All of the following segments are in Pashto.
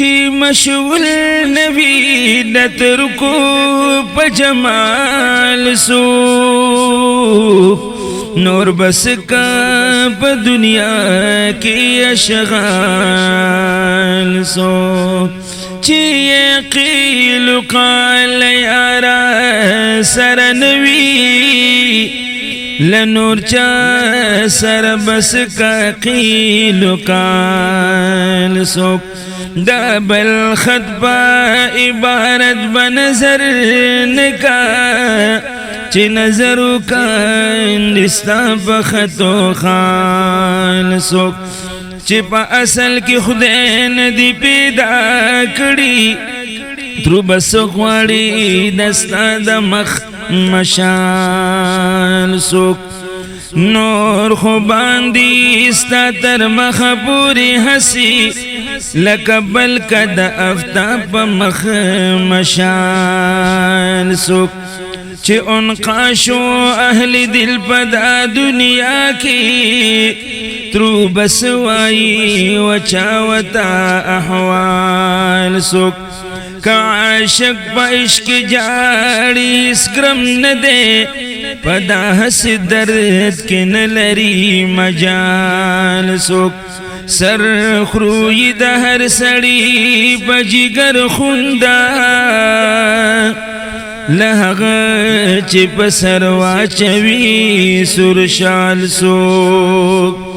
چی مشغول نبی نترکو پا جمال سو نور بس کا پا دنیا کی اشغال سو چی قیل قال یارا سرنوی لنور چا سر بس کا قیل قال سو دا بل خطبہ عبارت بنظر نکا چی نظرو کا اندستا بخطو خال سوک چی پا اصل کی خدین دی پیدا کری ترو بسوک واری دستا دا مخ مشال سوک نور خوبان دی استا تر مخ پوری حسی لکبل کد افتاب مخ مشال سوک چی ان قاشو اہل دل پدا دنیا کی ترو بسوائی وچاوتا احوال سوک کا عاشق پا عشق جاڑی اسکرم ندے پدا حس درد کے نلری مجال سوک سر خروی دا ہر سڑی بجگر خوندا لہغا چی پسر واچوی سرشال سوک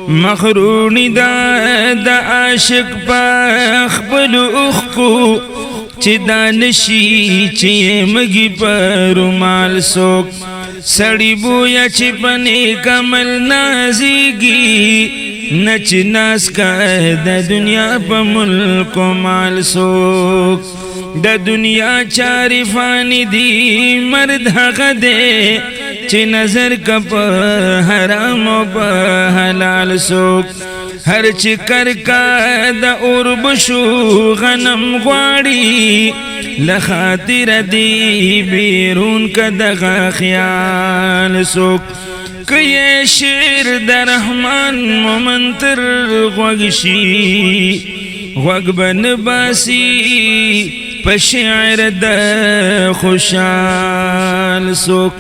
مخرونی دا عاشق پا اخبل اخکو چی دانشی چی مگی پر مال سوک سڑی بویا چی پنے کمل نازیگی نچ ناس کا دا دنیا پا ملک و مال سوک دا دنیا چاری فانی دی مرد حق دے چی نظر کا پا حرام و پا حلال سوک ہر چکر کا دا عربشو غنم غواری لخاطر دی بیرون کا دغا خیال سوک کئی شیر دا رحمان ممنتر غوگشی غوگ بن باسی پشعر دا خوشال سوک